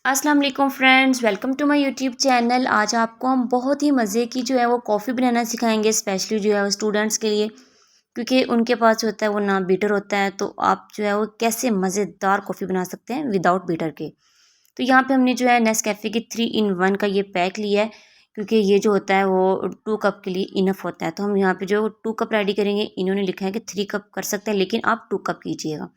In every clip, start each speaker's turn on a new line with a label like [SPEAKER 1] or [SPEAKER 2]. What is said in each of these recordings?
[SPEAKER 1] अस्सलाम वालेकुम friends, welcome to my YouTube channel. आज आपको हम बहुत ही मज़े की जो है वो कॉफ़ी बनाना सिखाएंगे, स्पेशली जो है वो स्टूडेंट्स के लिए, क्योंकि उनके पास जो होता है वो ना बीटर होता है। तो आप जो है वो कैसे मज़ेदार कॉफ़ी बना सकते हैं विदाउट बीटर के। तो यहाँ पे हमने जो है नेस्कैफ़े की 3 in 1 का ये पैक लिया है, क्योंकि ये जो होता है वो 2 कप के लिए इनफ होता है। तो हम यहाँ पे जो 2 कप रेडी करेंगे। इन्होंने लिखा है कि 3 कप कर सकते हैं, लेकिन आप 2 कप कीजिएगा।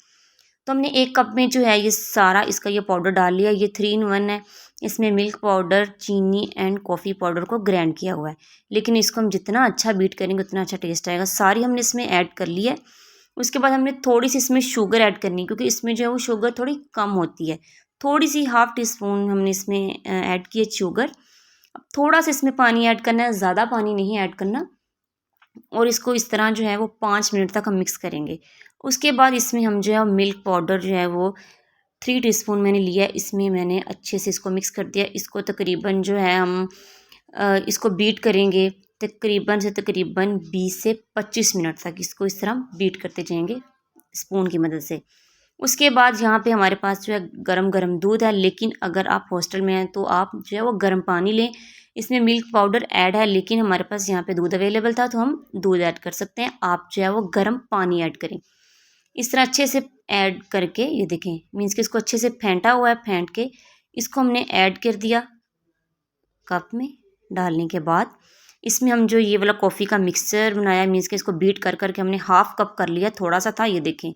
[SPEAKER 1] तो हमने 1 कप में जो है ये सारा इसका ये पाउडर डाल लिया। ये 3 in 1 है। इसमें मिल्क पाउडर, चीनी एंड कॉफ़ी पाउडर को ग्राइंड किया हुआ है। लेकिन इसको हम जितना अच्छा बीट करेंगे उतना अच्छा टेस्ट आएगा। सारी हमने इसमें ऐड कर ली है। उसके बाद हमने थोड़ी सी इसमें शुगर ऐड करनी है, क्योंकि इसमें जो है वो शुगर थोड़ी कम होती है। थोड़ी सी ½ टीस्पून हमने इसमें ऐड की है शुगर। अब थोड़ा सा इसमें पानी ऐड करना है, ज़्यादा पानी नहीं ऐड करना। और इसको इस तरह जो है वो 5 मिनट तक हम मिक्स करेंगे। उसके बाद इसमें हम जो है मिल्क पाउडर जो है वो 3 टीस्पून मैंने लिया है। इसमें मैंने अच्छे से इसको मिक्स कर दिया। इसको तकरीबन जो है हम इसको बीट करेंगे तकरीबन 20 से 25 मिनट तक। इसको इस तरह बीट करते जाएंगे स्पून की मदद से। उसके बाद यहाँ पे हमारे पास जो है गरम गरम दूध है, लेकिन अगर आप हॉस्टल में हैं तो आप जो है वो गर्म पानी लें। इसमें मिल्क पाउडर ऐड है, लेकिन हमारे पास यहाँ पे दूध अवेलेबल था तो हम दूध ऐड कर सकते हैं। आप जो है वो गर्म पानी ऐड करें। इस तरह अच्छे से ऐड करके ये देखें, मीन्स कि इसको अच्छे से फेंटा हुआ है। फेंट के इसको हमने ऐड कर दिया कप में। डालने के बाद इसमें हम जो ये वाला कॉफ़ी का मिक्सचर बनाया, मीन्स कि इसको बीट कर करके हमने ½ कप कर लिया। थोड़ा सा था, ये देखें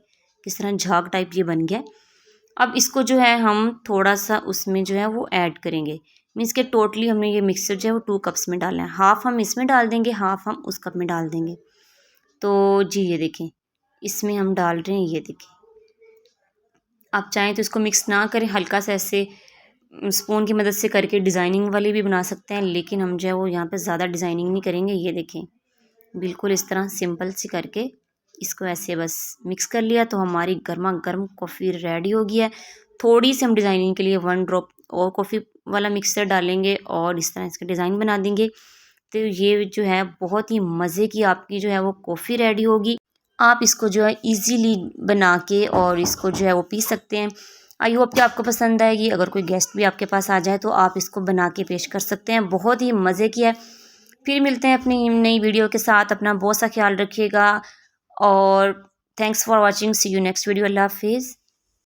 [SPEAKER 1] किस तरह झाग टाइप ये बन गया। अब इसको जो है हम थोड़ा सा उसमें जो है वो ऐड करेंगे। मीन्स के टोटली हमने ये मिक्सचर जो है वो 2 कप्स में डालना है। ½ हम इसमें डाल देंगे, ½ हम उस कप में डाल देंगे। तो जी ये देखें, इसमें हम डाल रहे हैं, ये देखें। आप चाहें तो इसको मिक्स ना करें, हल्का सा ऐसे स्पून की मदद से करके डिज़ाइनिंग वाली भी बना सकते हैं, लेकिन हम जो है वो यहाँ पे ज़्यादा डिज़ाइनिंग नहीं करेंगे। ये देखें, बिल्कुल इस तरह सिंपल सी करके इसको ऐसे बस मिक्स कर लिया तो हमारी गर्मा गर्म कॉफ़ी रेडी हो गई है। थोड़ी सी हम डिज़ाइनिंग के लिए 1 ड्रॉप और कॉफ़ी वाला मिक्सचर डालेंगे और इस तरह इसका डिज़ाइन बना देंगे। तो ये जो है बहुत ही मज़े की आपकी जो है वो कॉफ़ी रेडी होगी। आप इसको जो है इजीली बना के और इसको जो है वो पी सकते हैं। आई होप कि आपको पसंद आएगी। अगर कोई गेस्ट भी आपके पास आ जाए तो आप इसको बना के पेश कर सकते हैं। बहुत ही मज़े की है। फिर मिलते हैं अपनी नई वीडियो के साथ। अपना बहुत सा ख्याल रखिएगा और thanks for watching. See you next video. अल्लाह हाफिज़।